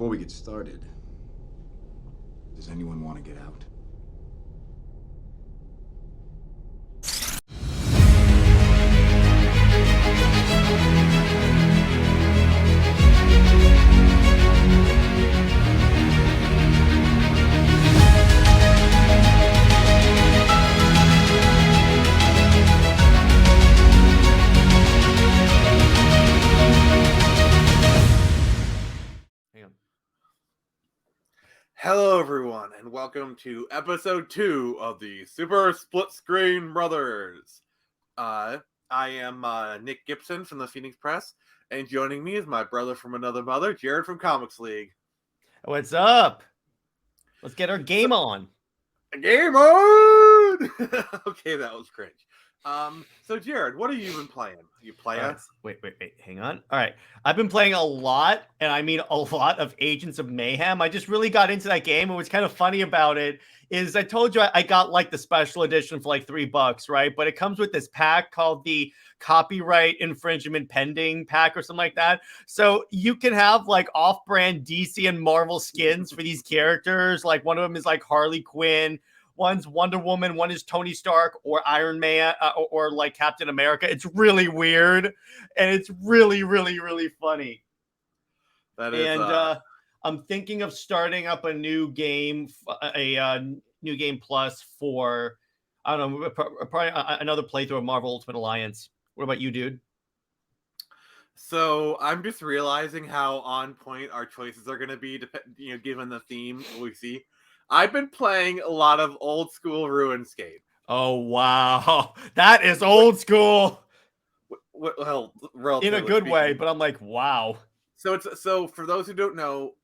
Before we get started, does anyone want to get out? Hello, everyone, and welcome to episode 2 of the Super Split Screen Brothers. I am Nick Gibson from the Phoenix Press, and joining me is my brother from another mother, Jared from Comics League. What's up? Let's get our game on. Game on! Okay, that was cringe. So Jared, what have you been playing? You playing? Wait, hang on. All right. I've been playing a lot, and I mean a lot of Agents of Mayhem. I just really got into that game, and what's kind of funny about it is I told you I got like the special edition for like $3, right? But it comes with this pack called the Copyright Infringement Pending pack or something like that. So you can have like off-brand DC and Marvel skins for these characters. Like one of them is like Harley Quinn. One's Wonder Woman, one is Tony Stark or Iron Man or like Captain America. It's really weird, and it's really, really, really funny. That is, I'm thinking of starting up a new game, new game plus for, I don't know, probably another playthrough of Marvel Ultimate Alliance. What about you, dude? So I'm just realizing how on point our choices are going to be, given the theme we see. I've been playing a lot of old school RuneScape. Oh, wow. That is old school. Well, in a good way, but I'm like, wow. So for those who don't know,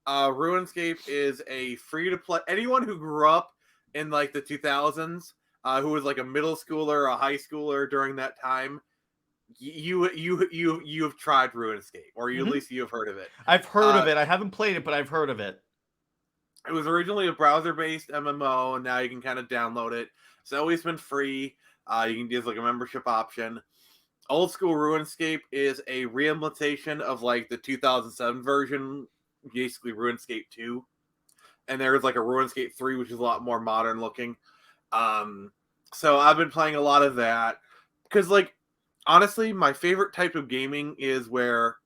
RuneScape is a free-to-play. Anyone who grew up in like the 2000s, who was like a middle schooler, a high schooler during that time, you have tried RuneScape, or at least you have heard of it. I've heard of it. I haven't played it, but I've heard of it. It was originally a browser-based MMO, and now you can kind of download it. It's always been free. You can use like a membership option. Old school RuneScape is a reimplementation of like the 2007 version, basically RuneScape 2. And there's like a RuneScape 3, which is a lot more modern looking. So I've been playing a lot of that. Because like, honestly, my favorite type of gaming is where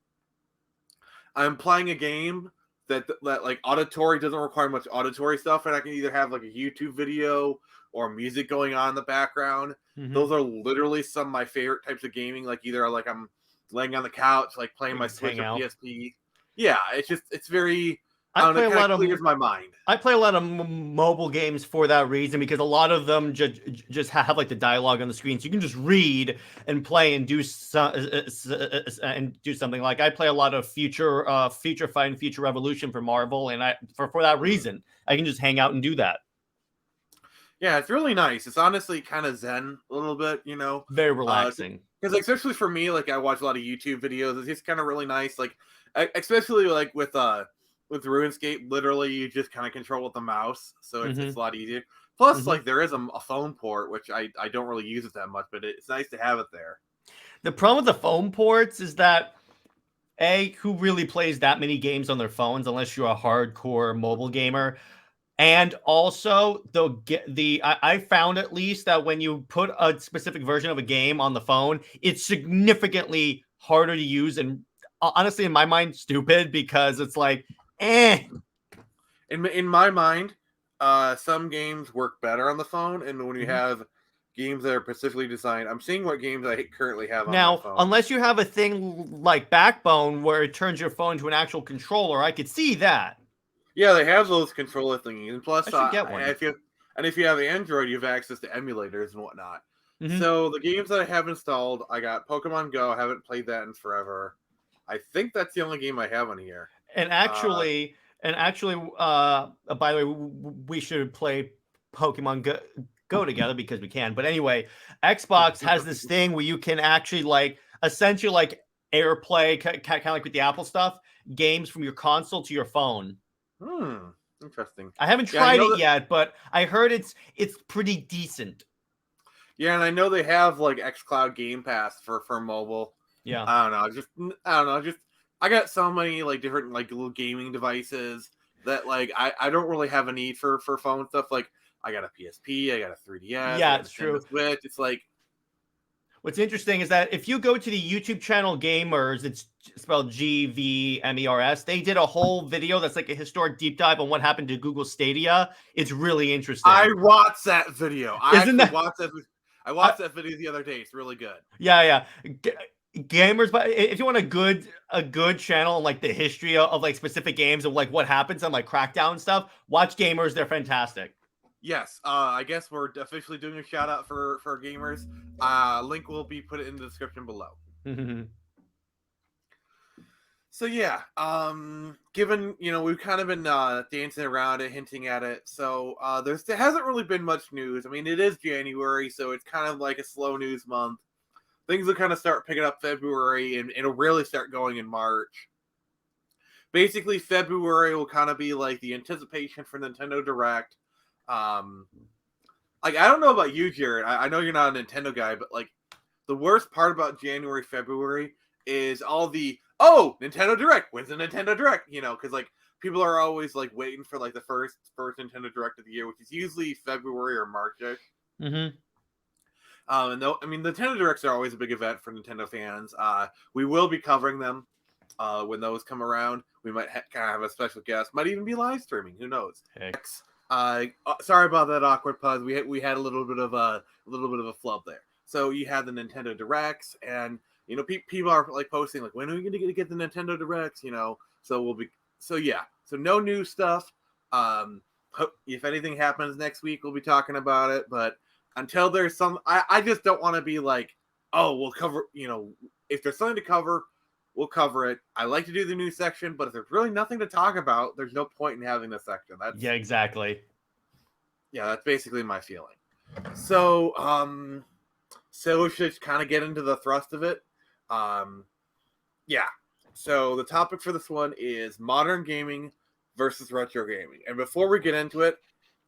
I'm playing a game that like auditory doesn't require much auditory stuff, and I can either have like a YouTube video or music going on in the background. Mm-hmm. Those are literally some of my favorite types of gaming. Like either like I'm laying on the couch, like playing my Switch or PSP. Yeah, it's very. I play a lot of clears my mind. I play a lot of mobile games for that reason, because a lot of them just have like the dialogue on the screen, so you can just read and play and do something. Like I play a lot of Future Fight and Future Revolution for Marvel, and for that reason I can just hang out and do that. Yeah, it's really nice. It's honestly kind of zen a little bit, very relaxing. Because like, especially for me, like I watch a lot of YouTube videos. It's just kind of really nice. Like especially like with RuneScape, literally you just kind of control with the mouse, so it's a lot easier. Plus, like there is a phone port, which I don't really use it that much, but it's nice to have it there. The problem with the phone ports is that who really plays that many games on their phones unless you're a hardcore mobile gamer? And also, I found at least that when you put a specific version of a game on the phone, it's significantly harder to use, and honestly, in my mind, stupid, because it's like, In my mind, some games work better on the phone, and when you have games that are specifically designed, I'm seeing what games I currently have on my phone. Unless you have a thing like Backbone where it turns your phone into an actual controller, I could see that. Yeah, they have those controller thingies, and plus, I should get one. If you have Android, you have access to emulators and whatnot. So the games that I have installed, I got Pokemon Go. I haven't played that in forever. I think that's the only game I have on here. And actually, by the way, we should play Pokemon Go together because we can. But anyway, Xbox has this thing where you can actually like essentially like AirPlay, kind of like with the Apple stuff, games from your console to your phone. Interesting. I haven't tried it yet, but I heard it's pretty decent. Yeah, and I know they have like xCloud Game Pass for mobile. Yeah. I don't know. Just I got so many like different like little gaming devices that like I don't really have a need for phone stuff. Like I got a PSP, I got a 3DS, I Yeah, got a it's Nintendo true. Switch. It's like What's interesting is that if you go to the YouTube channel Gamers, it's spelled GVMERS. They did a whole video that's like a historic deep dive on what happened to Google Stadia. It's really interesting. I watched that video. I Isn't actually that? watched that. I I, watched that video the other day. It's really good. yeah. Gamers, but if you want a good channel on like the history of like specific games of like what happens on like Crackdown stuff, watch Gamers. They're fantastic. Yes, I guess we're officially doing a shout out for gamers. Link will be put in the description below. So yeah, given we've kind of been dancing around it, hinting at it. So there hasn't really been much news. I mean, it is January, so it's kind of like a slow news month. Things will kind of start picking up February, and it'll really start going in March. Basically, February will kind of be like the anticipation for Nintendo Direct. Like I don't know about you, Jared. I know you're not a Nintendo guy, but like the worst part about January, February is all the Nintendo Direct. When's the Nintendo Direct? Because like people are always like waiting for like the first Nintendo Direct of the year, which is usually February or March-ish. And though I mean, Nintendo Directs are always a big event for Nintendo fans. We will be covering them when those come around. We might kind of have a special guest. Might even be live streaming. Who knows? Heck. Sorry about that awkward pause. We had a little bit of a flub there. So you had the Nintendo Directs, and people are like posting like, when are we going to get the Nintendo Directs? So no new stuff. If anything happens next week, we'll be talking about it. But until there's some, I just don't want to be like, we'll cover. If there's something to cover, we'll cover it. I like to do the news section, but if there's really nothing to talk about, there's no point in having this section. Yeah, exactly. Yeah, that's basically my feeling. So, we should kind of get into the thrust of it. Yeah. So the topic for this one is modern gaming versus retro gaming. And before we get into it,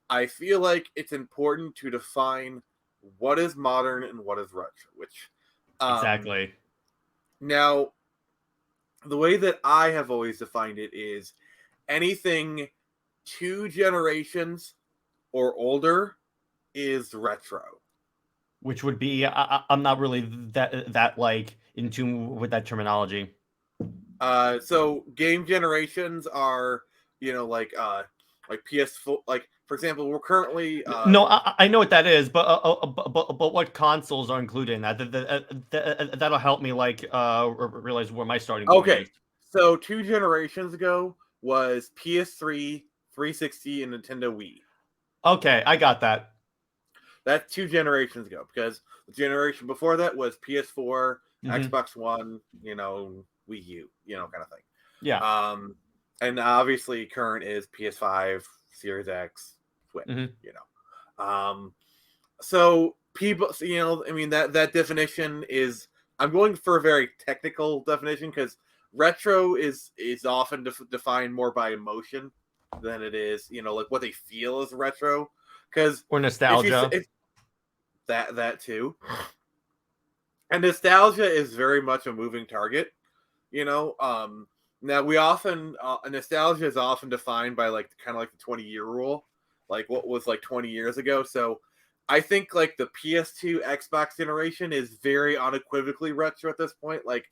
I feel like it's important to define what is modern and what is retro. Exactly. Now, the way that I have always defined it is anything 2 generations or older is retro. Which would be I'm not really that like in tune with that terminology. So game generations are like PS4. Like for example, we're currently no, I know what that is, but what consoles are included in that? That'll help me like realize where my starting point is. So 2 generations ago was PS3, 360, and Nintendo Wii. Okay, I got that. That's 2 generations ago, because the generation before that was PS4, Xbox One, Wii U, kind of thing. Yeah. And obviously current is PS5, Series X, Switch, So people, I mean, that definition is, I'm going for a very technical definition, because retro is often defined more by emotion than it is, like what they feel is retro. Or nostalgia. That too. And nostalgia is very much a moving target, Now we often nostalgia is often defined by like kind of like the 20-year rule, like what was like 20 years ago. So I think like the PS2 Xbox generation is very unequivocally retro at this point. Like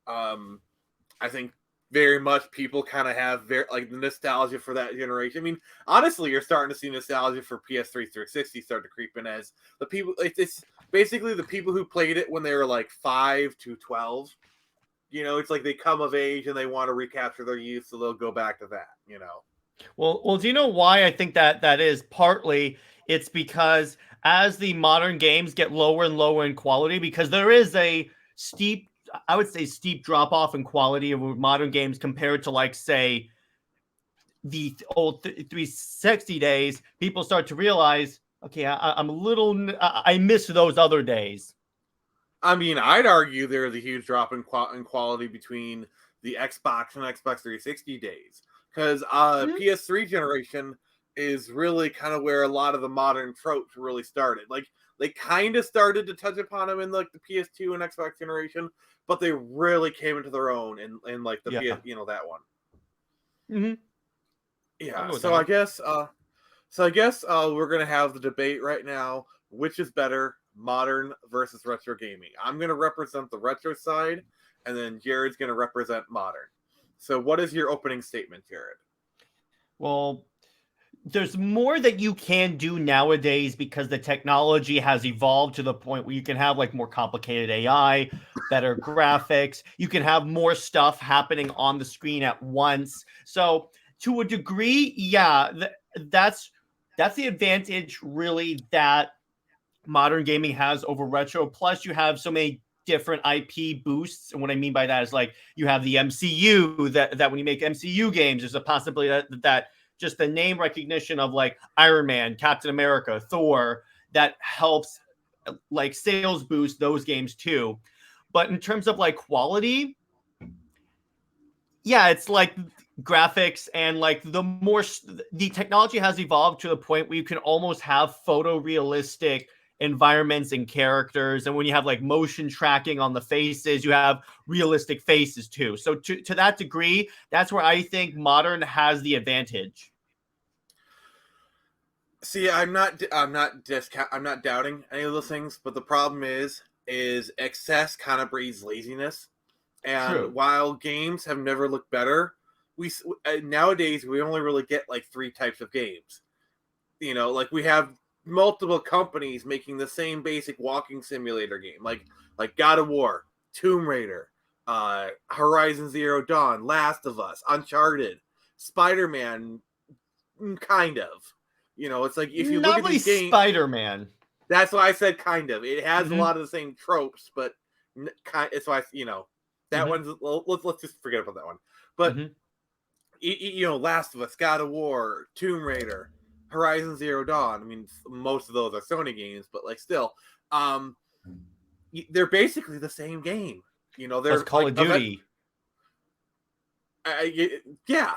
I think very much people kind of have very like the nostalgia for that generation. I mean, honestly, you're starting to see nostalgia for PS3 360 start to creep in as the people. It's basically the people who played it when they were like 5 to 12. It's like they come of age and they want to recapture their youth, so they'll go back to that. Well, do you know why I think that is? Partly, it's because as the modern games get lower and lower in quality, because there is a steep drop off in quality of modern games compared to like say the old 360 days. People start to realize, okay, I miss those other days. I mean, I'd argue there's a huge drop in quality between the Xbox and Xbox 360 days, because PS3 generation is really kind of where a lot of the modern tropes really started. Like they kind of started to touch upon them in like the PS2 and Xbox generation, but they really came into their own in like the Yeah. that one. Mm-hmm. Yeah. So I guess we're gonna have the debate right now. Which is better, modern versus retro gaming? I'm gonna represent the retro side, and then Jared's gonna represent modern. So, what is your opening statement, Jared? Well, there's more that you can do nowadays because the technology has evolved to the point where you can have like more complicated AI, better graphics. You can have more stuff happening on the screen at once. So to a degree, yeah, that's the advantage really that modern gaming has over retro. Plus, you have so many different IP boosts. And what I mean by that is like you have the MCU that when you make MCU games, there's a possibility that just the name recognition of like Iron Man, Captain America, Thor, that helps like sales boost those games too. But in terms of like quality, yeah, it's like graphics and like the technology has evolved to the point where you can almost have photorealistic environments and characters. And when you have like motion tracking on the faces, you have realistic faces too. So to that degree, that's where I think modern has the advantage. See, I'm not doubting any of those things, but the problem is excess kind of breeds laziness. And True. while games have never looked better, nowadays we only really get like 3 types of games. You know, like we have multiple companies making the same basic walking simulator game, like God of War, Tomb Raider, Horizon Zero Dawn, Last of Us, Uncharted, Spider-Man, kind of. You know, it's like if you look Not at really these games, Spider-Man. that's why I said kind of. It has Mhm. a lot of the same tropes, but it's why that Mhm. one's. Let's just forget about that one. But Mhm. Last of Us, God of War, Tomb Raider, Horizon Zero Dawn. I mean, most of those are Sony games, but like still, they're basically the same game. They're Plus Call of Duty. yeah.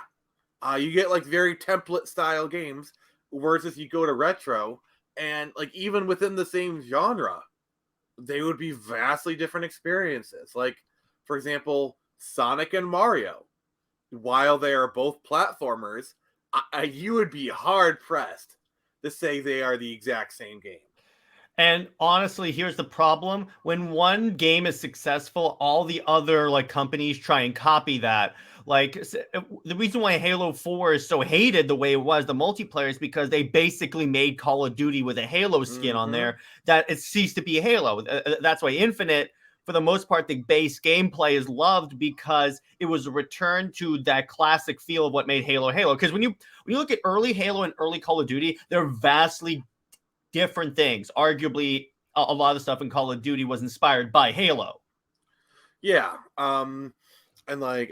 You get like very template style games, versus you go to retro, and like even within the same genre, they would be vastly different experiences. Like, for example, Sonic and Mario. While they are both platformers, you would be hard pressed to say they are the exact same game. And honestly, here's the problem. When one game is successful, all the other like companies try and copy that. Like the reason why Halo 4 is so hated the way it was, the multiplayer, is because they basically made Call of Duty with a Halo skin on there that it ceased to be Halo. That's why Infinite, for the most part, the base gameplay is loved because it was a return to that classic feel of what made Halo Halo. Because when you look at early Halo and early Call of Duty, they're vastly different things. Arguably, a lot of the stuff in Call of Duty was inspired by Halo. Yeah. And like,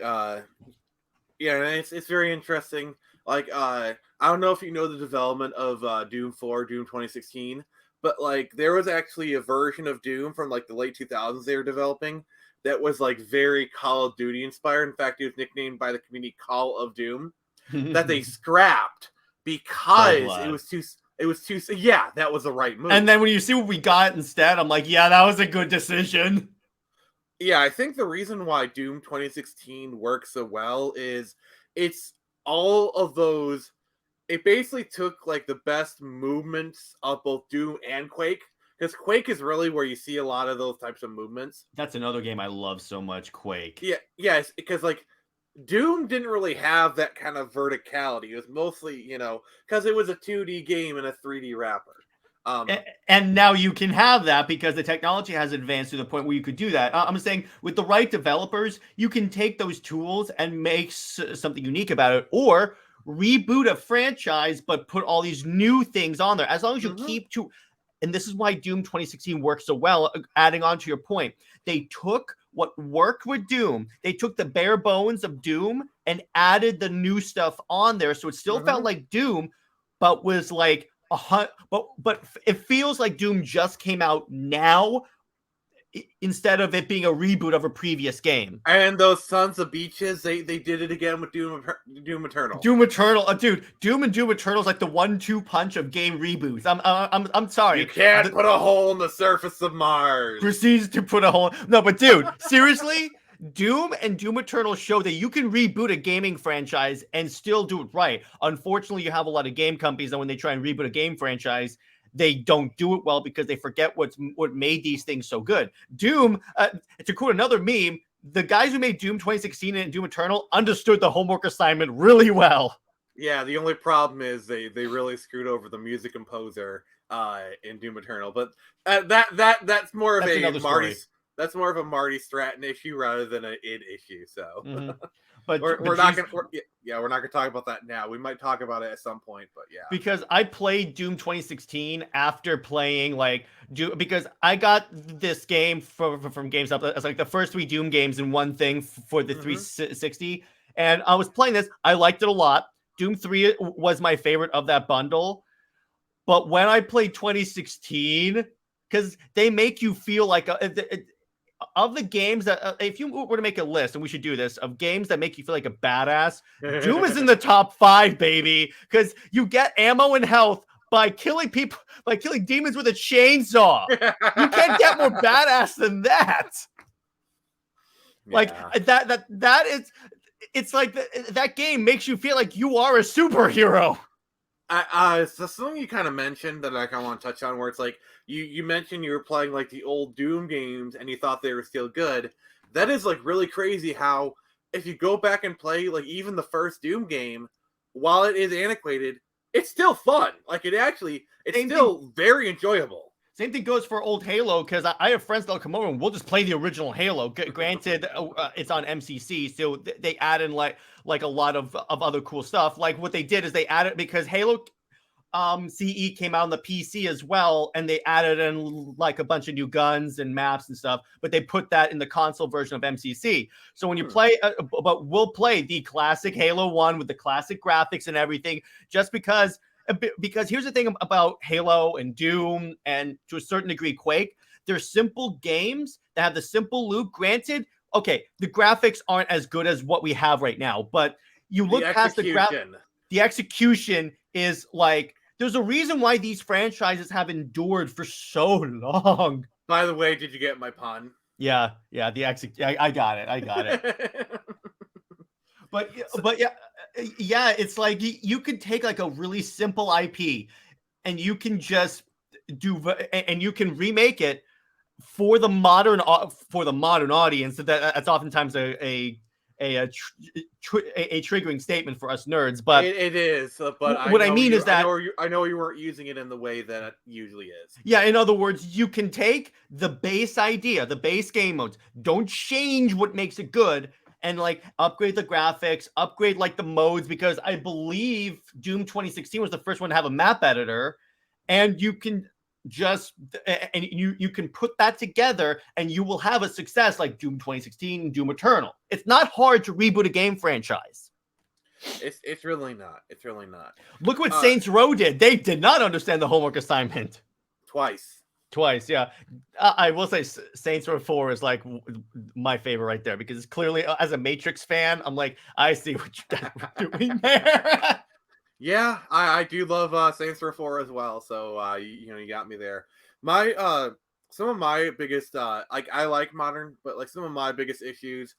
yeah, and it's very interesting. Like, I don't know if you know the development of Doom 4, Doom 2016, but like there was actually a version of Doom from like the late 2000s they were developing that was like very Call of Duty inspired. In fact, it was nicknamed by the community Call of Doom, that they scrapped because it was too. Yeah, that was the right move. And then when you see what we got instead, I'm like, yeah, that was a good decision. Yeah, I think the reason why Doom 2016 works so well is it's all of those. It basically took like the best movements of both Doom and Quake, because Quake is really where you see a lot of those types of movements. That's another game I love so much, Quake. Yeah, yes, because like Doom didn't really have that kind of verticality. It was mostly, because it was a 2D game in a 3D wrapper. And now you can have that because the technology has advanced to the point where you could do that. I'm saying with the right developers, you can take those tools and make something unique about it, or reboot a franchise but put all these new things on there. As long as you keep to, and this is why Doom 2016 works so well. Adding on to your point, they took what worked with Doom, they took the bare bones of Doom and added the new stuff on there, so it still felt like Doom, but was like but it feels like Doom just came out now, instead of it being a reboot of a previous game. And those Sons of Beaches, they did it again with Doom Eternal. Doom Eternal, dude. Doom and Doom Eternal is like the 1-2 punch of game reboots. I'm sorry. You can't put a hole in the surface of Mars. Proceeds to put a hole. No, but dude, seriously, Doom and Doom Eternal show that you can reboot a gaming franchise and still do it right. Unfortunately, you have a lot of game companies that when they try and reboot a game franchise, they don't do it well because they forget what made these things so good. Doom, to quote another meme, the guys who made Doom 2016 and Doom Eternal understood the homework assignment really well. Yeah, the only problem is they really screwed over the music composer in Doom Eternal, but that's more of a Marty. That's more of a Marty Stratton issue rather than an id issue. So, but we're not gonna talk about that now. We might talk about it at some point, but yeah. Because I played Doom 2016 after playing like Doom, because I got this game from GameStop as like the first 3 Doom games in one thing for the 360, and I was playing this. I liked it a lot. Doom 3 was my favorite of that bundle, but when I played 2016, because they make you feel like of the games that, if you were to make a list, and we should do this, of games that make you feel like a badass, Doom is in the top 5, baby, because you get ammo and health by killing people, by killing demons with a chainsaw. You can't get more badass than that. Yeah. Like that is, it's like that game makes you feel like you are a superhero. So something you kind of mentioned that I kind of want to touch on, where it's like you mentioned you were playing like the old Doom games and you thought they were still good. That is like really crazy how if you go back and play like even the first Doom game, while it is antiquated, it's still fun. Like it's still very enjoyable. Same thing goes for old Halo, because I have friends that'll come over and we'll just play the original Halo. Granted, it's on MCC, so they add in like a lot of other cool stuff. Like what they did is they added, because Halo CE came out on the PC as well, and they added in like a bunch of new guns and maps and stuff, but they put that in the console version of MCC. So when you play, but we'll play the classic Halo 1 with the classic graphics and everything, just because here's the thing about Halo and Doom and to a certain degree Quake, they're simple games that have the simple loop. Granted, okay, the graphics aren't as good as what we have right now, but you look past the execution is like, there's a reason why these franchises have endured for so long. By the way, did you get my pun? Yeah, I got it. But yeah, it's like you could take like a really simple IP and you can just and you can remake it for the modern audience. That's oftentimes a triggering statement for us nerds, but it is. But what I mean is that I know you weren't using it in the way that it usually is. Yeah, in other words, you can take the base idea, the base game modes, don't change what makes it good, and like upgrade the graphics, upgrade like the modes, because I believe Doom 2016 was the first one to have a map editor, and you can just and you can put that together and you will have a success like Doom 2016 and Doom Eternal. It's not hard to reboot a game franchise. It's really not. It's really not. Look what Saints Row did. They did not understand the homework assignment. Twice, yeah. I will say Saints Row 4 is like my favorite right there, because it's clearly, as a Matrix fan, I'm like, I see what you guys were doing there. Yeah, I do love Saints Row 4 as well. So you got me there. My some of my biggest like I like modern, but like some of my biggest issues.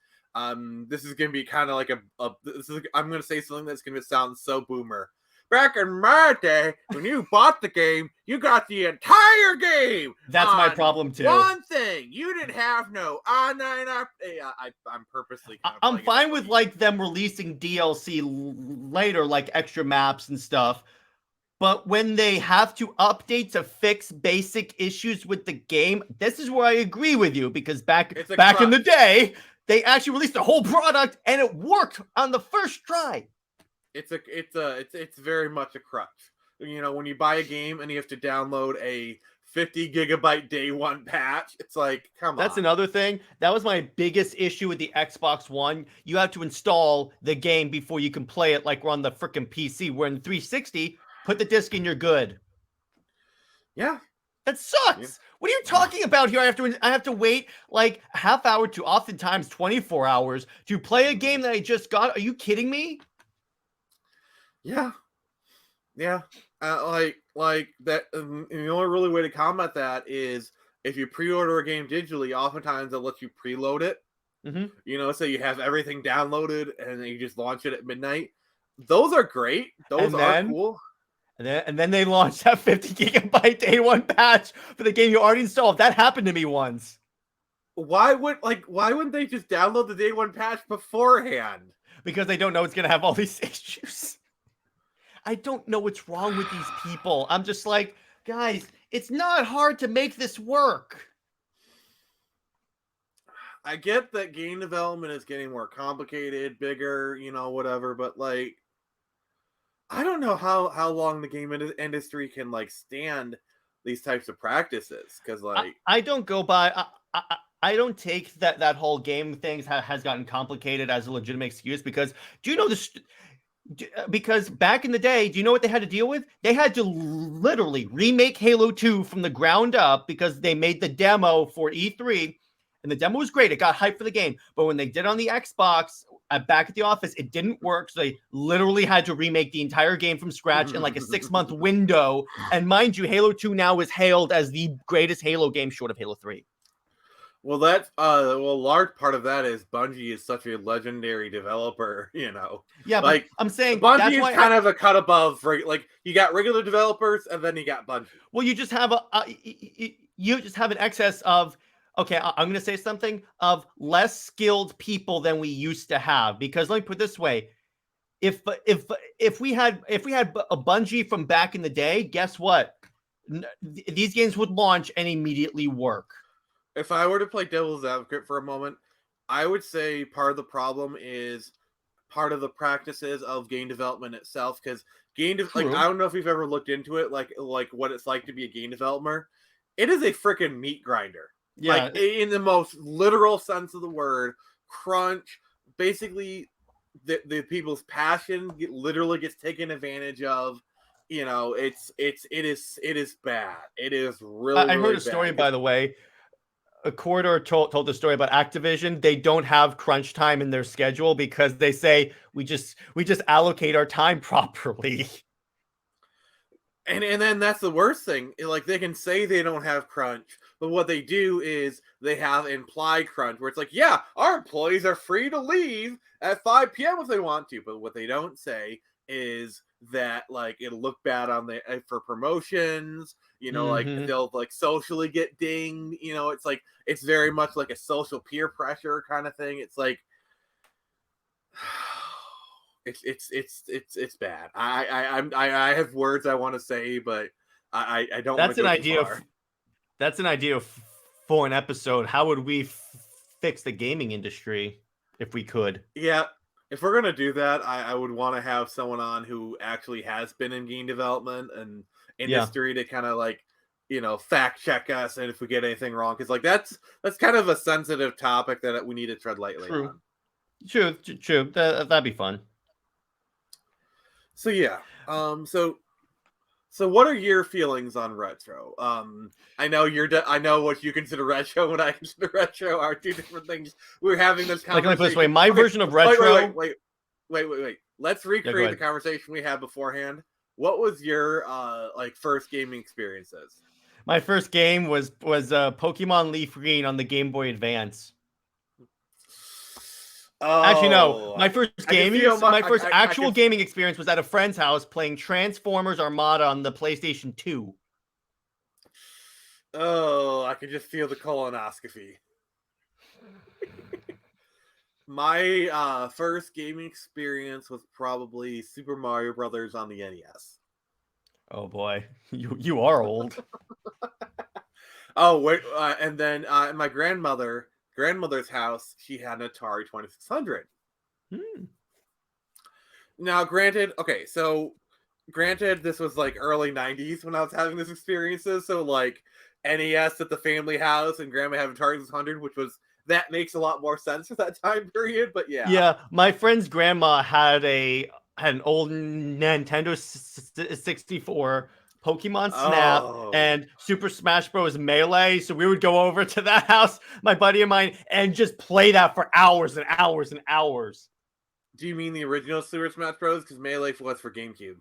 This is gonna be kind of like I'm gonna say something that's gonna sound so boomer. Back in my day, when you bought the game, you got the entire game. That's my problem too. One thing, you didn't have no online. I'm purposely. I'm fine with like them releasing DLC later, like extra maps and stuff. But when they have to update to fix basic issues with the game, this is where I agree with you, because back in the day, they actually released a whole product and it worked on the first try. It's very much a crutch. You know, when you buy a game and you have to download a 50 gigabyte day one patch, it's like, come on. That's another thing. That was my biggest issue with the Xbox One. You have to install the game before you can play it, like we're on the freaking PC. We're in 360. Put the disc in, you're good. Yeah. That sucks. Yeah. What are you talking about here? I have to wait like a half hour to oftentimes 24 hours to play a game that I just got. Are you kidding me? Yeah. Like that. And the only really way to combat that is if you pre-order a game digitally. Oftentimes they'll let you preload it. So you have everything downloaded and then you just launch it at midnight. Those are great. Those are cool. And then they launched that 50 gigabyte day one patch for the game you already installed. That happened to me once. Why wouldn't they just download the day one patch beforehand? Because they don't know it's gonna have all these issues. I don't know what's wrong with these people. I'm just like, guys, it's not hard to make this work. I get that game development is getting more complicated, bigger, whatever, but like I don't know how long the game industry can like stand these types of practices because like I don't go by I don't take that whole game thing has gotten complicated as a legitimate excuse because do you know this? Because back in the day, do you know what they had to deal with? They had to literally remake Halo 2 from the ground up because they made the demo for E3 and the demo was great. It got hyped for the game. But when they did on the Xbox back at the office, it didn't work. So they literally had to remake the entire game from scratch in like a 6-month window. And mind you, Halo 2 now is hailed as the greatest Halo game short of Halo 3. Well, that's a large part of that is Bungie is such a legendary developer, Yeah, like I'm saying Bungie is kind of a cut above. Like you got regular developers, and then you got Bungie. Well, you just have an excess of I'm going to say something of less skilled people than we used to have. Because let me put it this way: if we had a Bungie from back in the day, guess what? These games would launch and immediately work. If I were to play devil's advocate for a moment, I would say part of the problem is part of the practices of game development itself. Because I don't know if you've ever looked into it, like what it's like to be a game developer. It is a freaking meat grinder. Yeah. Like in the most literal sense of the word, crunch. Basically, the people's passion literally gets taken advantage of. It is bad. It is really. I heard a story, by the way. A corridor told the story about Activision. They don't have crunch time in their schedule because they say we just allocate our time properly. And then that's the worst thing. Like they can say they don't have crunch, but what they do is they have implied crunch where it's like, yeah, our employees are free to leave at 5 p.m. if they want to. But what they don't say is that like it'll look bad on for promotions, like they'll like socially get dinged, it's like it's very much like a social peer pressure kind of thing. It's like it's bad. I have words I want to say, but I don't. That's an idea. That's an idea for an episode. How would we fix the gaming industry if we could? Yeah. If we're going to do that, I would want to have someone on who actually has been in game development and industry to kind of like, fact check us and if we get anything wrong. Because like that's kind of a sensitive topic that we need to tread lightly on. True. That'd be fun. So yeah. So what are your feelings on retro? I know I know what you consider retro and I consider retro are two different things. We're having this conversation. Like, let me put it this way, my version of retro. Wait. Let's recreate the conversation we had beforehand. What was your first gaming experiences? My first game was Pokemon Leaf Green on the Game Boy Advance. Oh, actually, no. My first actual gaming experience was at a friend's house playing Transformers Armada on the PlayStation 2. Oh, I can just feel the colonoscopy. My first gaming experience was probably Super Mario Brothers on the NES. Oh boy, you are old. Oh wait, and then my grandmother's house, she had an Atari 2600. Now, granted, this was like early 90s when I was having this experiences. So like NES at the family house and grandma having Atari 2600, that makes a lot more sense for that time period. But yeah. Yeah, my friend's grandma had an old Nintendo 64 Pokemon Snap Oh. and Super Smash Bros. Melee. So we would go over to that house, my buddy of mine, and just play that for hours and hours and hours. Do you mean the original Super Smash Bros? Because Melee was for GameCube.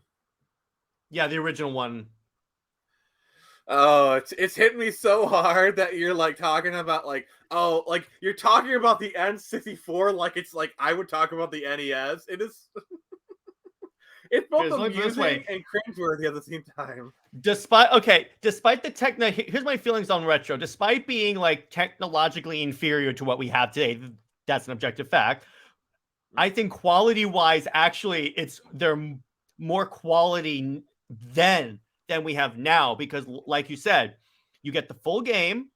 Yeah, the original one. Oh, it's hit me so hard that you're like talking about like, oh, like you're talking about the N64 like it's like I would talk about the NES. It is it's both Here's- let me put it this way. amusing and cringeworthy at the same time. Despite the here's my feelings on retro. Despite being like technologically inferior to what we have today, that's an objective fact. I think quality-wise, actually, they're more quality then than we have now because, like you said, you get the full game,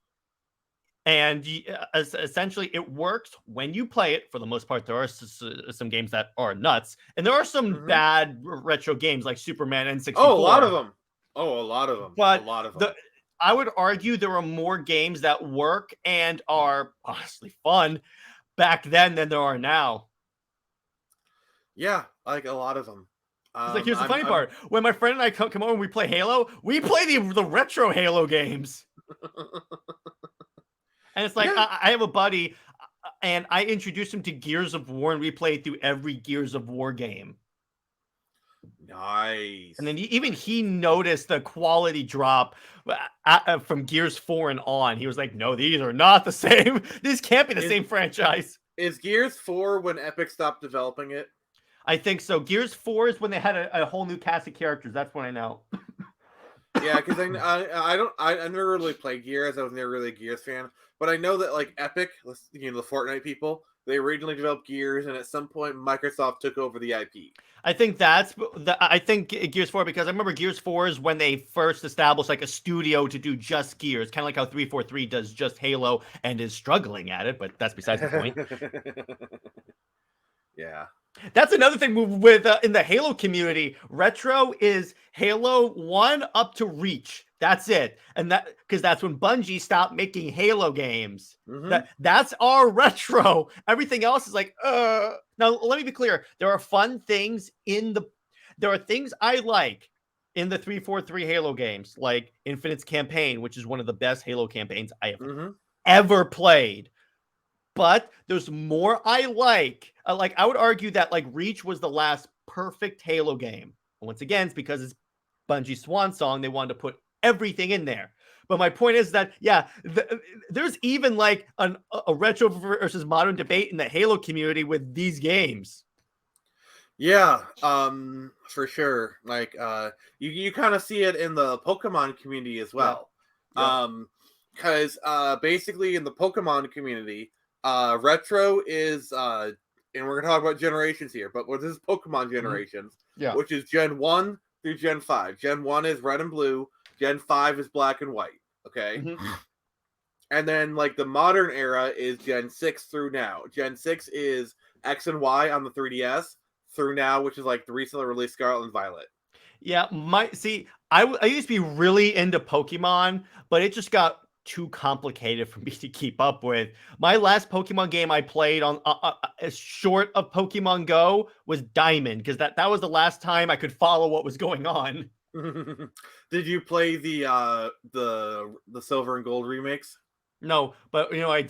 and essentially it works when you play it. For the most part, there are some games that are nuts, and there are some bad retro games like Superman N64. Oh, a lot of them. Oh, a lot of them. But a lot of them. I would argue there are more games that work and are honestly fun back then than there are now. Yeah, like a lot of them. It's like, here's the funny part. When my friend and I come over and we play Halo, we play the retro Halo games. And it's like, yeah. I have a buddy, and I introduced him to Gears of War, and we played through every Gears of War game. Nice. And then even he noticed the quality drop from Gears 4 and on. He was like, no, these are not the same. This can't be the same franchise. Is Gears 4 when Epic stopped developing it? I think so. Gears 4 is when they had a whole new cast of characters. That's when I know. Yeah, because I never really played Gears. I was never really a Gears fan, but I know that like Epic, the Fortnite people, they originally developed Gears, and at some point Microsoft took over the IP. I think I think Gears 4, because I remember Gears 4 is when they first established like a studio to do just Gears, kind of like how 343 does just Halo and is struggling at it, but that's besides the point. Yeah. That's another thing with in the Halo community. Retro is Halo 1 up to Reach. That's it. And because that's when Bungie stopped making Halo games. That's our retro. Everything else is like, Now, let me be clear. There are fun things there are things I like in the 343 Halo games, like Infinite's campaign, which is one of the best Halo campaigns I have ever played. But there's more I like. I would argue that like Reach was the last perfect Halo game. And once again, it's because it's Bungie's swan song. They wanted to put everything in there. But my point is that, yeah, there's even like a retro versus modern debate in the Halo community with these games. Yeah, for sure. Like, you kind of see it in the Pokemon community as well. Yeah. Because basically in the Pokemon community, retro is and we're gonna talk about generations here, but this is Pokemon generations, which is Gen 1 through Gen 5. Gen 1 is red and blue, Gen 5 is black and white. Okay. And then like the modern era is Gen 6 through now. Gen 6 is X and Y on the 3DS through now, which is like the recently released Scarlet and Violet. Yeah, I used to be really into Pokemon, but it just got too complicated for me to keep up with. My last Pokemon game I played on short of Pokemon Go was Diamond, because that was the last time I could follow what was going on. Did you play the Silver and Gold remakes? No, but I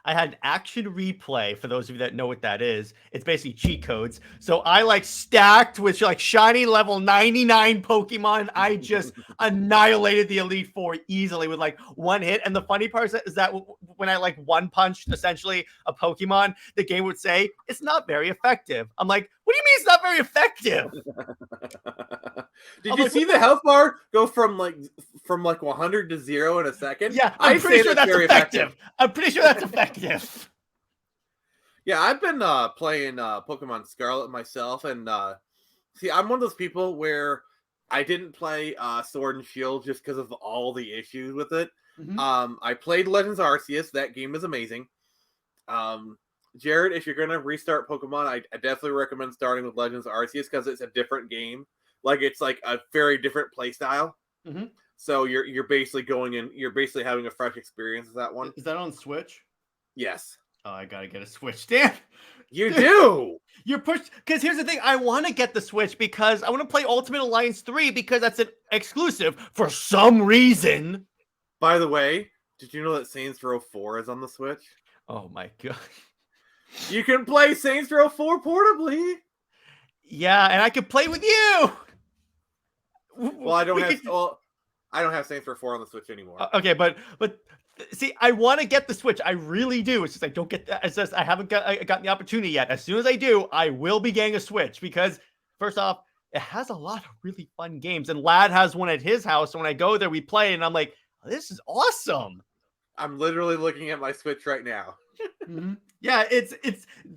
had an action replay. For those of you that know what that is, it's basically cheat codes. So I like stacked with like shiny level 99 Pokemon. I just annihilated the Elite Four easily with like one hit. And the funny part is that when I like one punched essentially a Pokemon, the game would say it's not very effective. I'm like, what do you mean it's not very effective? Did you see the health bar go from 100 to 0 in a second? Yeah, I'm pretty sure that's effective. I'm pretty sure that's effective. Yeah, I've been playing Pokemon Scarlet myself, and see, I'm one of those people where I didn't play Sword and Shield just because of all the issues with it. I played Legends Arceus. That game is amazing. Jared, if you're gonna restart Pokemon, I definitely recommend starting with Legends Arceus because it's a different game. Like it's like a very different play style. So you're basically you're basically having a fresh experience with that one. Is that on Switch? Yes. Oh, I gotta get a Switch. Damn. You do. You're pushed because here's the thing. I want to get the Switch because I want to play Ultimate Alliance 3 because that's an exclusive for some reason. By the way, did you know that Saints Row 4 is on the Switch? Oh my god. You can play Saints Row 4 portably. Yeah, and I could play with you. Well, I don't have Saints Row 4 on the Switch anymore. Okay, but see, I want to get the Switch. I really do. It's just I don't get that. It's just I haven't gotten the opportunity yet. As soon as I do, I will be getting a Switch because first off, it has a lot of really fun games, and Lad has one at his house. So when I go there, we play, and I'm like, oh, this is awesome. I'm literally looking at my Switch right now. Mm-hmm. Yeah, it's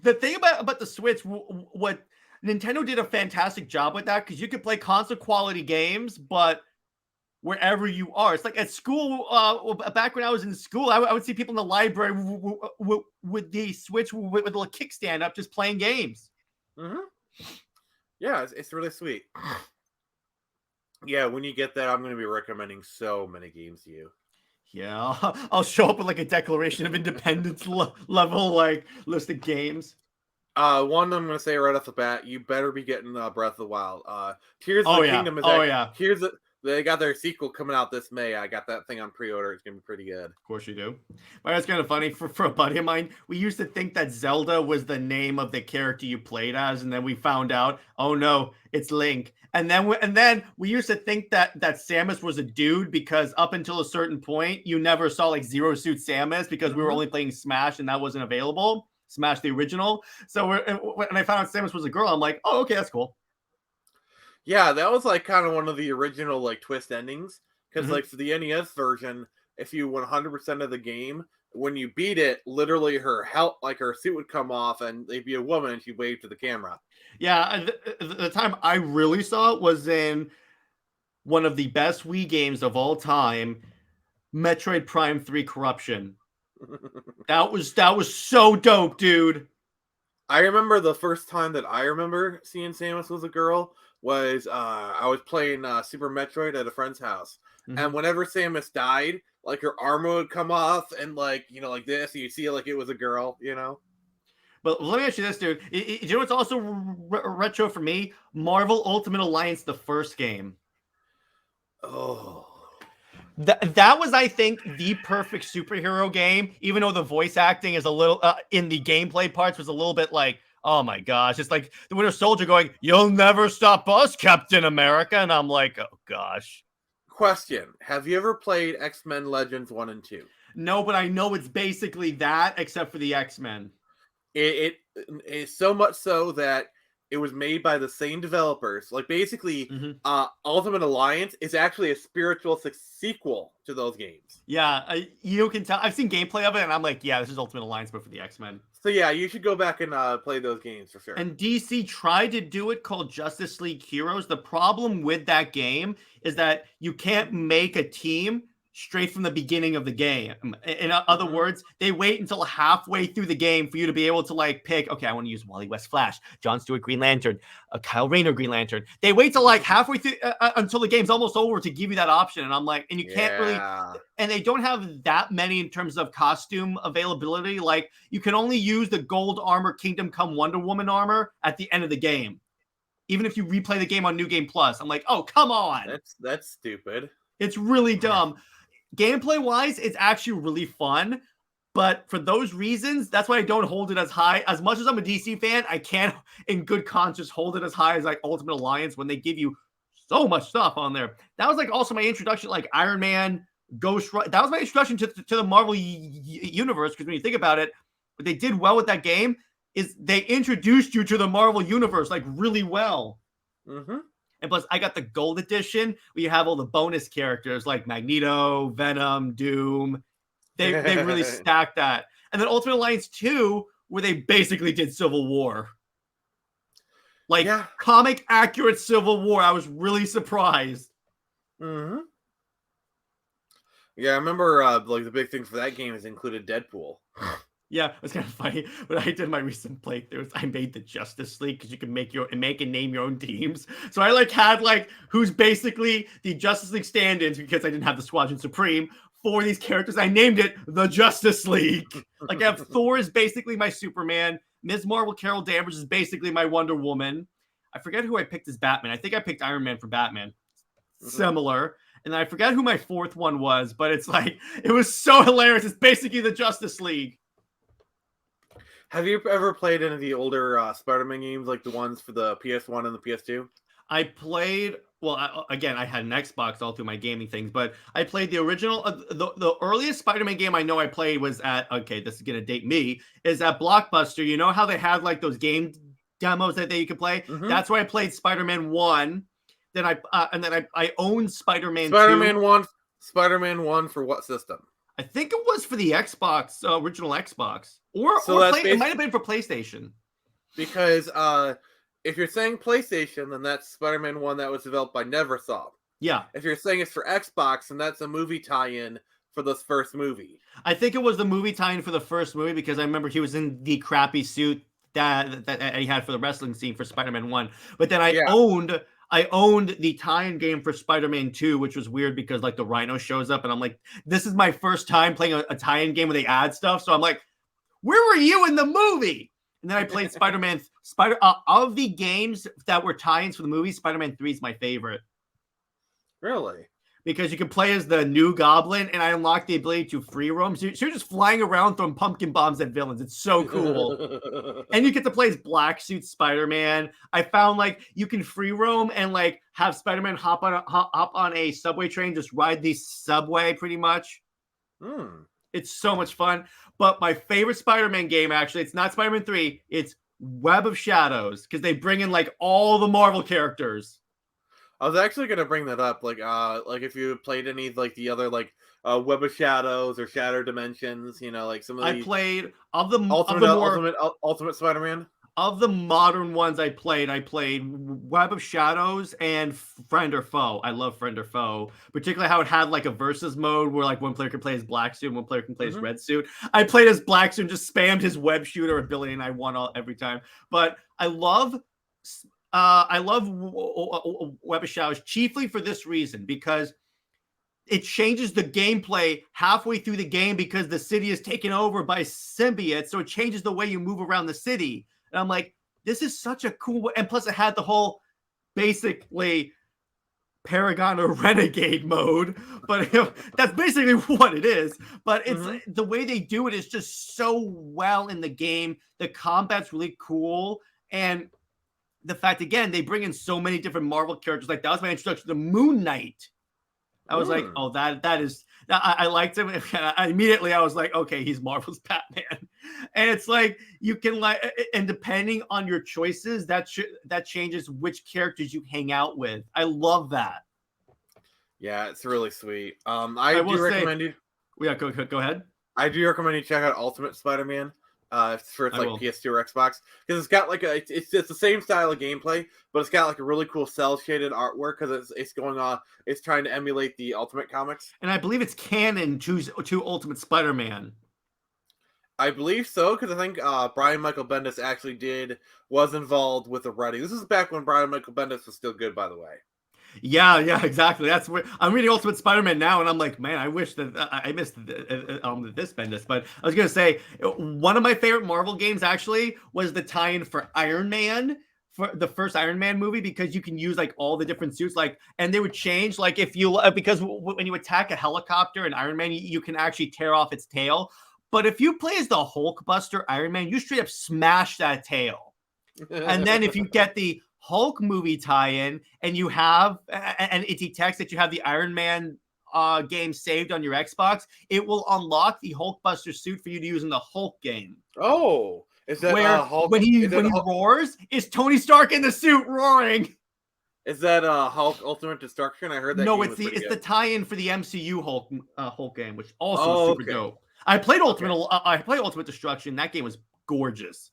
the thing about the Switch. What Nintendo did a fantastic job with that because you could play console quality games, but wherever you are. It's like at school, back when I was in school, I would see people in the library with the Switch with a little kickstand up just playing games. Mm-hmm. Yeah, it's really sweet. Yeah, when you get that, I'm going to be recommending so many games to you. Yeah, I'll show up with like a Declaration of Independence level like list of games. One I'm going to say right off the bat, you better be getting Breath of the Wild. Tears of the Kingdom is they got their sequel coming out this May. I got that thing on pre-order. It's going to be pretty good. Of course you do. But it's kind of funny for a buddy of mine. We used to think that Zelda was the name of the character you played as, and then we found out, oh no, it's Link. And then we used to think that Samus was a dude because up until a certain point, you never saw like Zero Suit Samus because we were only playing Smash and that wasn't available. Smash the original. So when I found out Samus was a girl, I'm like, oh, okay, that's cool. Yeah, that was like kind of one of the original like twist endings because like for the NES version, if you 100% of the game, when you beat it, literally her suit would come off and they'd be a woman and she'd wave to the camera. Yeah, the time I really saw it was in one of the best Wii games of all time, Metroid Prime 3 Corruption. That was so dope, dude. I remember the first time that I remember seeing Samus was a girl was I was playing Super Metroid at a friend's house. And whenever Samus died, like her armor would come off and like, you know, like this, and you see it like it was a girl, you know? But let me ask you this, dude. You know what's also retro for me? Marvel Ultimate Alliance, the first game. Oh. That was, I think, the perfect superhero game, even though the voice acting is a little, in the gameplay parts was a little bit like, oh my gosh. It's like the Winter Soldier going, you'll never stop us, Captain America. And I'm like, oh gosh. Question. Have you ever played X-Men Legends 1 and 2? No, but I know it's basically that, except for the X-Men. It is so much so that it was made by the same developers. Like basically, Ultimate Alliance is actually a spiritual sequel to those games. Yeah, you can tell. I've seen gameplay of it, and I'm like, yeah, this is Ultimate Alliance, but for the X-Men. So yeah, you should go back and play those games for sure. And DC tried to do it called Justice League Heroes. The problem with that game is that you can't make a team straight from the beginning of the game. In other words, they wait until halfway through the game for you to be able to like pick, okay, I want to use Wally West Flash, John Stewart Green Lantern, Kyle Rayner Green Lantern. They wait till like halfway through until the game's almost over to give you that option. And I'm like, and you can't really, and they don't have that many in terms of costume availability. Like you can only use the gold armor Kingdom Come Wonder Woman armor at the end of the game. Even if you replay the game on New Game Plus, I'm like, oh, come on. That's stupid. It's really dumb. Gameplay wise, it's actually really fun, but for those reasons, that's why I don't hold it as high. As much as I'm a DC fan, I can't, in good conscience, hold it as high as like Ultimate Alliance when they give you so much stuff on there. That was like also my introduction, like Iron Man, Ghost Rider. That was my introduction to the Marvel universe. Because when you think about it, what they did well with that game is they introduced you to the Marvel universe like really well. And plus, I got the gold edition where you have all the bonus characters like Magneto, Venom, Doom. They really stacked that. And then Ultimate Alliance 2, where they basically did Civil War. Like, comic accurate Civil War. I was really surprised. Yeah, I remember like the big thing for that game is included Deadpool. Yeah, it was kind of funny. When I did my recent playthroughs, I made the Justice League because you can make and name your own teams. So I like had like who's basically the Justice League stand-ins because I didn't have the Squadron Supreme for these characters. I named it the Justice League. Like I have Thor is basically my Superman. Ms. Marvel Carol Danvers is basically my Wonder Woman. I forget who I picked as Batman. I think I picked Iron Man for Batman. Similar. And I forget who my fourth one was, but it's like, it was so hilarious. It's basically the Justice League. Have you ever played any of the older Spider-Man games, like the ones for the PS1 and the PS2? I played, well, again, I had an Xbox all through my gaming things, but I played the original, the earliest Spider-Man game I know I played was at, okay, this is going to date me, is at Blockbuster. You know how they had like those game demos that you could play? That's where I played Spider-Man 1. Then I owned Spider-Man 2. Spider-Man 1 for what system? I think it was for the Xbox, original Xbox. Or it might have been for PlayStation. Because if you're saying PlayStation, then that's Spider-Man 1 that was developed by Neversoft. Yeah. If you're saying it's for Xbox, then that's a movie tie-in for this first movie. I think it was the movie tie-in for the first movie because I remember he was in the crappy suit that he had for the wrestling scene for Spider-Man 1. But then I owned the tie-in game for Spider-Man 2, which was weird because like the Rhino shows up and I'm like, this is my first time playing a tie-in game where they add stuff. So I'm like, where were you in the movie? And then I played Spider-Man. Of the games that were tie-ins for the movie, Spider-Man 3 is my favorite. Really? Because you can play as the new Goblin, and I unlocked the ability to free roam. So you're just flying around throwing pumpkin bombs at villains. It's so cool. And you get to play as Black Suit Spider-Man. I found like you can free roam and like have Spider-Man hop on a subway train, just ride the subway pretty much. It's so much fun. But my favorite Spider-Man game, actually, it's not Spider-Man 3. It's Web of Shadows because they bring in like all the Marvel characters. I was actually gonna bring that up, like if you played any like the other like Web of Shadows or Shattered Dimensions, you know, like some of the I played of the Ultimate Spider-Man. Of the modern ones I played Web of Shadows and Friend or Foe. I love Friend or Foe, particularly how it had like a versus mode where like one player could play as Black Suit and one player can play as Red Suit. I played as Black Suit and just spammed his web shooter ability and I won every time. But I love Web of Shadows chiefly for this reason, because it changes the gameplay halfway through the game because the city is taken over by symbiotes. So it changes the way you move around the city. And I'm like, this is such a cool, and plus it had the whole basically Paragon or Renegade mode, but that's basically what it is. But it's the way they do it is just so well in the game. The combat's really cool. And the fact, again, they bring in so many different Marvel characters. Like that was my introduction to Moon Knight. I was like, oh, that is, I liked him. Immediately, I was like, okay, he's Marvel's Batman. And it's like, you can like, and depending on your choices, that changes which characters you hang out with. I love that. Yeah, it's really sweet. I do recommend you. Yeah, go ahead. I do recommend you check out Ultimate Spider-Man. For it's like PS2 or Xbox, because it's got like it's the same style of gameplay, but it's got like a really cool cell shaded artwork because it's going on. It's trying to emulate the Ultimate comics, and I believe it's canon to Ultimate Spider-Man. I believe so, because I think Brian Michael Bendis actually was involved with the writing. This is back when Brian Michael Bendis was still good, by the way. Yeah, exactly. That's where I'm reading Ultimate Spider-Man now, and I'm like, man, I wish that I missed this Bendis. But I was gonna say one of my favorite Marvel games actually was the tie-in for Iron Man, for the first Iron Man movie, because you can use like all the different suits, like, and they would change, like if you because when you attack a helicopter in Iron Man, you can actually tear off its tail. But if you play as the Hulkbuster Iron Man, you straight up smash that tail. And then if you get the Hulk movie tie-in and you have and it detects that you have the Iron Man game saved on your Xbox, it will unlock the Hulkbuster suit for you to use in the Hulk game. Oh, is that where Hulk? When he roars, is Tony Stark in the suit roaring? Is that Hulk Ultimate Destruction? I heard that. No, it's the tie-in for the MCU Hulk game, which also is super dope. I played Ultimate Destruction. That game was gorgeous.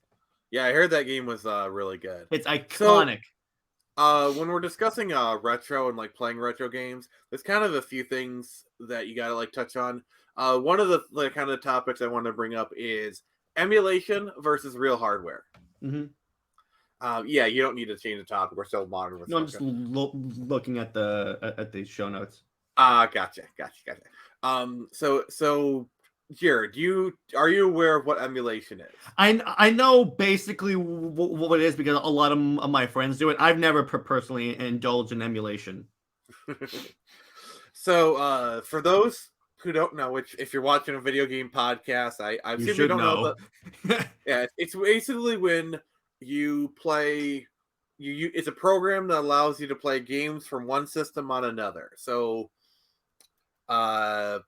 Yeah, I heard that game was really good. It's iconic. So, when we're discussing retro and like playing retro games, there's kind of a few things that you gotta like touch on. One of the kind of topics I want to bring up is emulation versus real hardware. Yeah, you don't need to change the topic. We're still modern. No, I'm just looking at the show notes. Gotcha. So Jared, are you aware of what emulation is? I know basically what it is because a lot of my friends do it. I've never personally indulged in emulation. So, for those who don't know, which if you're watching a video game podcast, I You assume you should don't know, know. but yeah, it's basically when you play. It's a program that allows you to play games from one system on another. So, uh,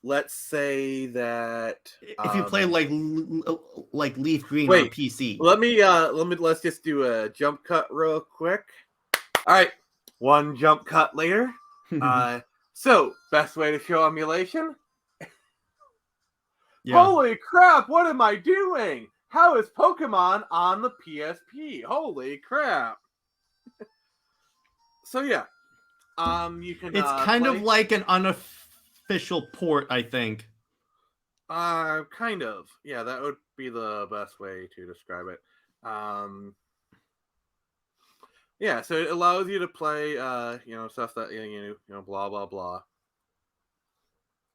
let's say that If you play like Leaf Green on wait, PC. let's just do a jump cut real quick. All right, one jump cut later. So best way to show emulation? Yeah. Holy crap! What am I doing? How is Pokemon on the PSP? Holy crap! So yeah, you can It's kind play. of like an unofficial port, I think. Kind of. Yeah, that would be the best way to describe it. Yeah, so it allows you to play, stuff that blah blah blah.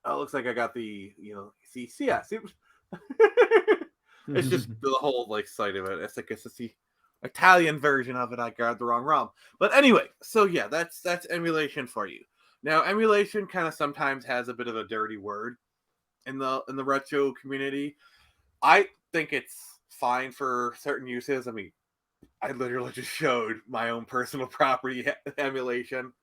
Oh, it looks like I got the, yeah, see, it's just the whole like site of it. It's the Italian version of it. I grabbed the wrong ROM, but anyway, so yeah, that's emulation for you. Now, emulation kind of sometimes has a bit of a dirty word in the retro community. I think it's fine for certain uses. I mean, I literally just showed my own personal property emulation,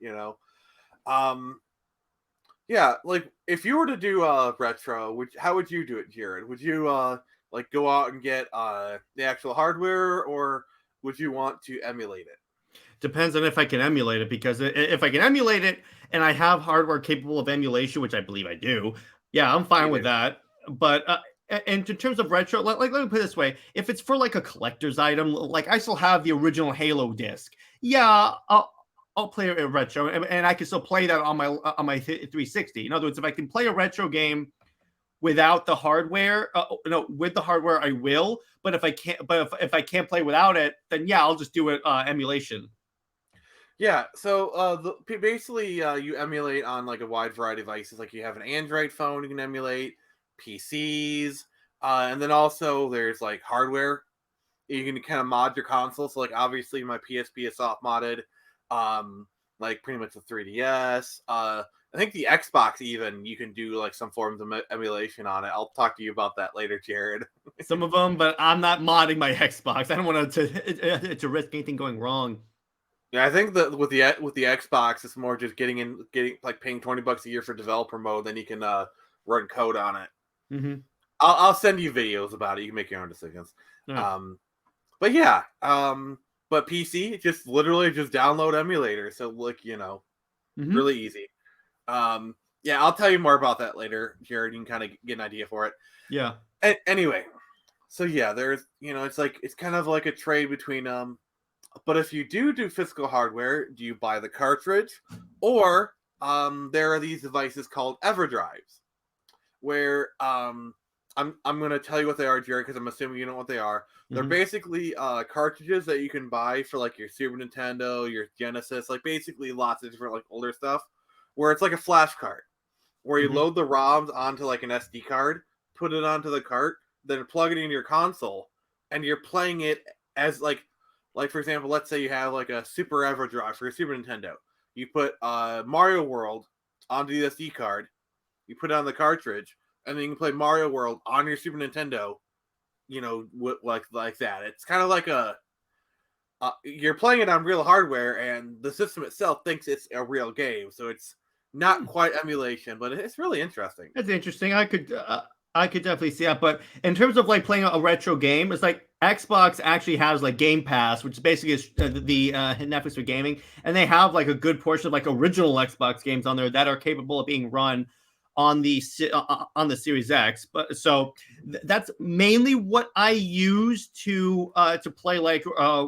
Yeah, like if you were to do retro, how would you do it, Jared? Would you like go out and get the actual hardware, or would you want to emulate it? Depends on if I can emulate it, because if I can emulate it and I have hardware capable of emulation, which I believe I do, yeah, I'm fine You with do. that. But and in terms of retro, like let me put it this way: if it's for like a collector's item, like I still have the original Halo disc, yeah, I'll play a retro, and I can still play that on my 360. In other words, if I can play a retro game without the hardware, no, with the hardware, I will. But if I can't, if I can't play without it, then yeah, I'll just do it emulation. Yeah, so basically you emulate on like a wide variety of devices. Like you have an Android phone, you can emulate PCs, and then also there's like hardware. You can kind of mod your console. So like obviously my PSP is soft modded, like pretty much the 3DS. I think the Xbox even you can do like some forms of emulation on it. I'll talk to you about that later, Jared. Some of them, but I'm not modding my Xbox. I don't want to risk anything going wrong. Yeah, I think that with the Xbox, it's more just getting like paying $20 a year for developer mode, then you can run code on it. Mm-hmm. I'll send you videos about it. You can make your own decisions. Yeah. But yeah, but PC just literally just download emulator. So like Mm-hmm. really easy. Yeah, I'll tell you more about that later, Jared. You can kind of get an idea for it. Yeah. Anyway, so yeah, there's it's kind of like a trade between But if you do physical hardware, do you buy the cartridge, or there are these devices called EverDrives, where I'm going to tell you what they are, Jerry, because I'm assuming you know what they are. They're Mm-hmm. basically cartridges that you can buy for like your Super Nintendo, your Genesis, like basically lots of different like older stuff, where it's like a flash card, where you Mm-hmm. load the ROMs onto like an SD card, put it onto the cart, then plug it into your console, and you're playing it as like for example, let's say you have like a Super EverDrive for your Super Nintendo. You put Mario World onto the SD card, you put it on the cartridge, and then you can play Mario World on your Super Nintendo. Like that. It's kind of like you're playing it on real hardware, and the system itself thinks it's a real game, so it's not quite emulation, but it's really interesting. That's interesting. I could definitely see that. But in terms of like playing a retro game, it's like Xbox actually has like Game Pass, which basically is the Netflix for gaming, and they have like a good portion of like original Xbox games on there that are capable of being run on the Series X. But so that's mainly what I use to play like a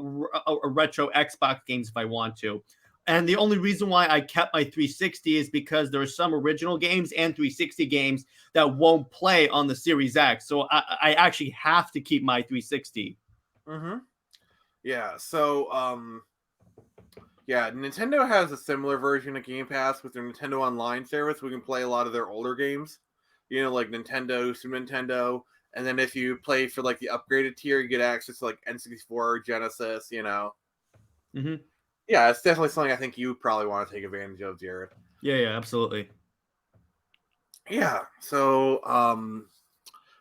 retro Xbox games if I want to. And the only reason why I kept my 360 is because there are some original games and 360 games that won't play on the Series X. So I actually have to keep my 360. Mm-hmm. Yeah. So yeah, Nintendo has a similar version of Game Pass with their Nintendo Online service. We can play a lot of their older games. you know, like Nintendo, Super Nintendo. And then if you play for like the upgraded tier, you get access to like N64, Genesis, you know. Mm-hmm. Yeah, it's definitely something I think you probably want to take advantage of, Jared. Yeah, absolutely. Yeah. So,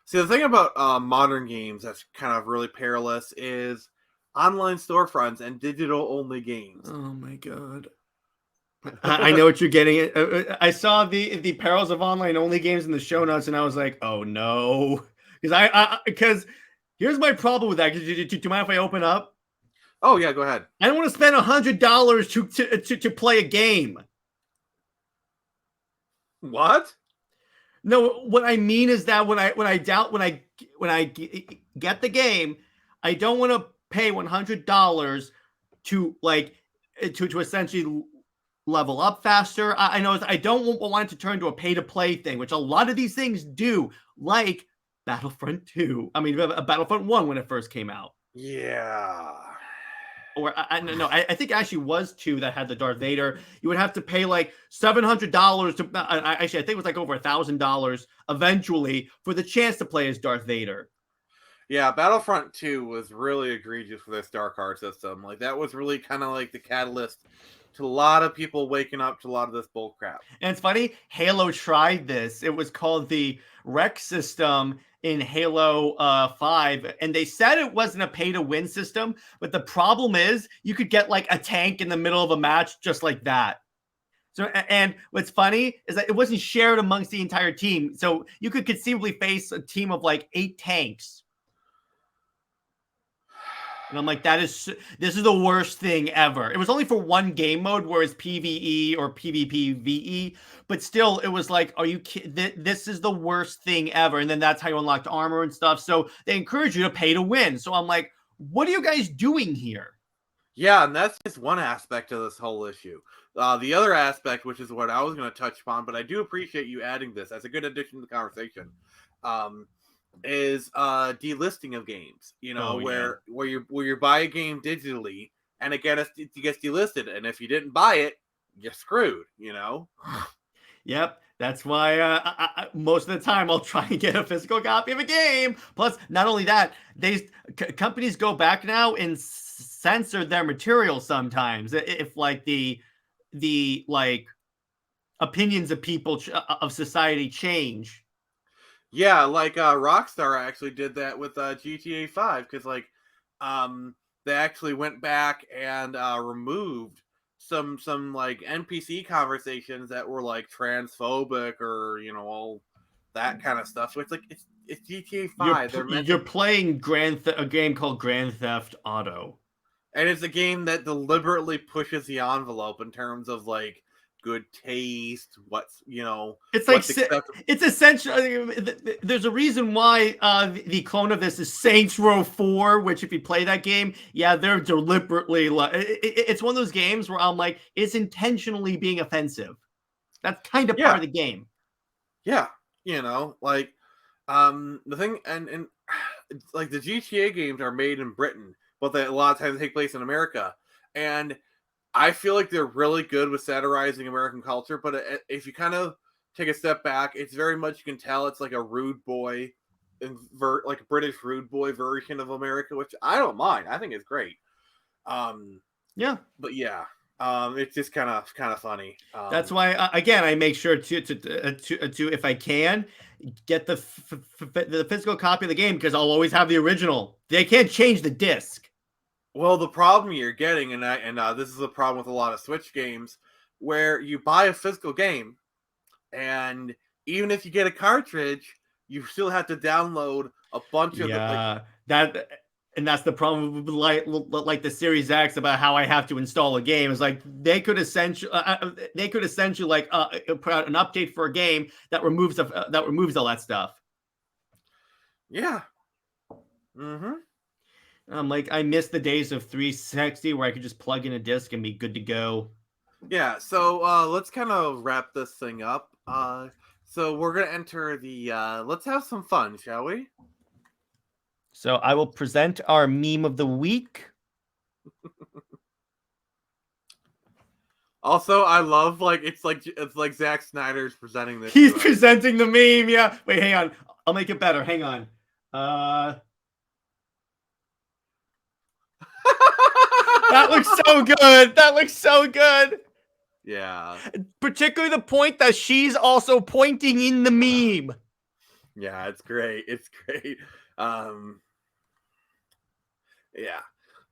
see, the thing about modern games that's kind of really perilous is online storefronts and digital only games. Oh my god. I know what you're getting at. I saw the perils of online only games in the show notes, and I was like, oh no, because here's my problem with that. Do you mind if I open up? Oh yeah, go ahead. I don't want to spend $100 to play a game. What? No, what I mean is that when I get the game, I don't want to pay $100 to to essentially level up faster. I know I don't want it to turn to a pay to play thing, which a lot of these things do, like Battlefront 2. I mean, Battlefront 1 when it first came out. Yeah. Or I think it actually was 2 that had the Darth Vader. You would have to pay like $700 to actually I think it was like over $1,000 eventually for the chance to play as Darth Vader. Yeah, Battlefront 2 was really egregious with its dark art system. Like that was really kind of like the catalyst to a lot of people waking up to a lot of this bull crap. And it's funny, Halo tried this. It was called the Rec system in Halo 5, and they said it wasn't a pay-to-win system, but the problem is you could get like a tank in the middle of a match just like that. So, and what's funny is that it wasn't shared amongst the entire team. So you could conceivably face a team of like 8 tanks. And I'm like, this is the worst thing ever. It was only for one game mode, whereas PvE or PvPvE, but still, it was like, are you kidding? This is the worst thing ever. And then that's how you unlocked armor and stuff. So they encourage you to pay to win. So I'm like, what are you guys doing here? Yeah, and that's just one aspect of this whole issue. The other aspect, which is what I was going to touch upon, but I do appreciate you adding this as a good addition to the conversation, is delisting of games. You know, where you buy a game digitally and it gets delisted, and if you didn't buy it, you're screwed. You know. Yep, that's why most of the time I'll try and get a physical copy of a game. Plus, not only that, companies go back now and censor their material sometimes if like the like opinions of people of society change. Yeah, like Rockstar actually did that with GTA 5 because like they actually went back and removed some like NPC conversations that were like transphobic or you know all that kind of stuff. So it's like it's GTA 5. You're playing a game called Grand Theft Auto, and it's a game that deliberately pushes the envelope in terms of like good taste, what's you know, it's like it's essentially there's a reason why the clone of this is Saints Row 4, which if you play that game, yeah, they're deliberately it's one of those games where I'm like, it's intentionally being offensive. That's kind of part of the game. Yeah, you know, like the thing and like the GTA games are made in Britain, but they a lot of times take place in America, and I feel like they're really good with satirizing American culture, but if you kind of take a step back, it's very much you can tell it's like a rude boy, like a British rude boy version of America, which I don't mind. I think it's great. Yeah, but yeah, it's just kind of funny. That's why again I make sure to if I can get the physical copy of the game because I'll always have the original. They can't change the disc. Well, the problem you're getting, and this is a problem with a lot of Switch games, where you buy a physical game, and even if you get a cartridge, you still have to download a bunch of that's the problem with like the Series X about how I have to install a game. Is like they could essentially like put out an update for a game that removes all that stuff. Yeah. Mm-hmm. I'm like, I miss the days of 360 where I could just plug in a disc and be good to go. Yeah, so let's kind of wrap this thing up. So we're going to enter the, let's have some fun, shall we? So I will present our meme of the week. Also, I love it's like Zack Snyder's presenting this. He's to us. presenting the meme. Yeah. Wait, hang on. I'll make it better. Hang on. That looks so good. That looks so good. Yeah. Particularly the point that she's also pointing in the meme. Yeah, it's great. It's great. Yeah.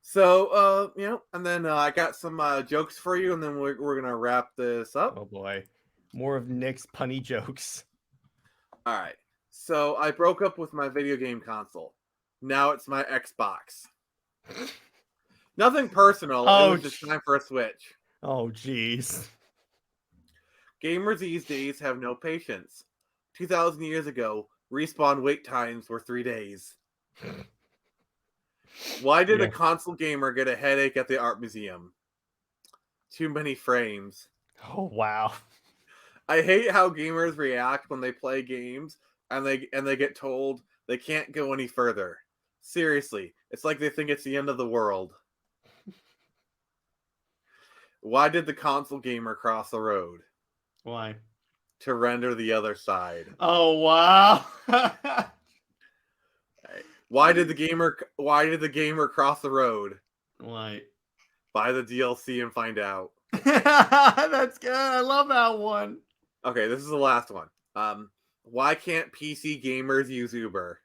So, and then I got some jokes for you, and then we're gonna wrap this up. Oh boy, more of Nick's punny jokes. All right. So I broke up with my video game console. Now it's my Xbox. Nothing personal. Oh, it was just time for a Switch. Oh, jeez. Gamers these days have no patience. 2,000 years ago, respawn wait times were 3 days. Why did a console gamer get a headache at the art museum? Too many frames. Oh, wow. I hate how gamers react when they play games and they get told they can't go any further. Seriously, it's like they think it's the end of the world. Why did the console gamer cross the road? Why? To render the other side. Oh, wow. Why did the gamer cross the road? Why? Buy the DLC and find out. That's good. I love that one. Okay, this is the last one. Why can't PC gamers use Uber?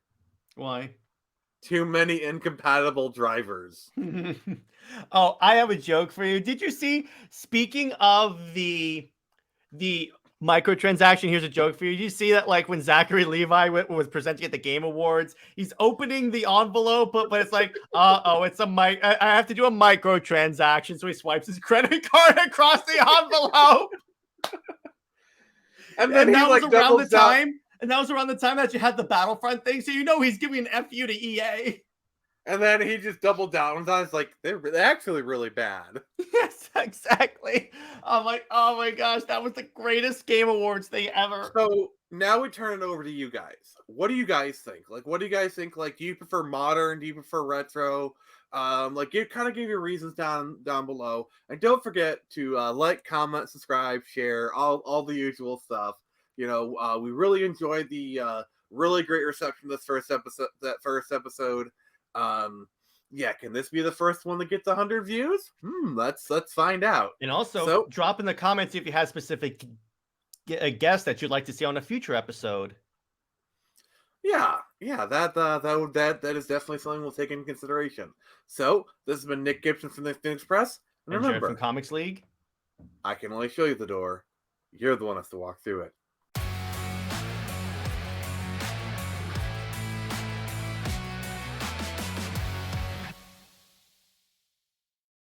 Why? Too many incompatible drivers. Oh, I have a joke for you. Did you see, speaking of the microtransaction, here's a joke for you. Did you see that, like, when Zachary Levi was presenting at the Game Awards, he's opening the envelope, but it's like, it's I have to do a microtransaction, so he swipes his credit card across the envelope. And then that was around the down. time. And that was around the time that you had the Battlefront thing, so he's giving an FU to EA. And then he just doubled down on it. It's like, they're actually really bad. Yes, exactly. I'm like, oh my gosh, that was the greatest Game Awards thing ever. So now we turn it over to you guys. What do you guys think? Like, what do you guys think? Like, do you prefer modern? Do you prefer retro? Give your reasons down below. And don't forget to like, comment, subscribe, share, all the usual stuff. We really enjoyed the really great reception this first episode. Can this be the first one that gets 100 views? Let's find out. And also, drop in the comments if you have specific guests that you'd like to see on a future episode. Yeah, that is definitely something we'll take into consideration. So this has been Nick Gibson from the Phoenix Press, and remember, from Comics League, I can only show you the door. You're the one who has to walk through it.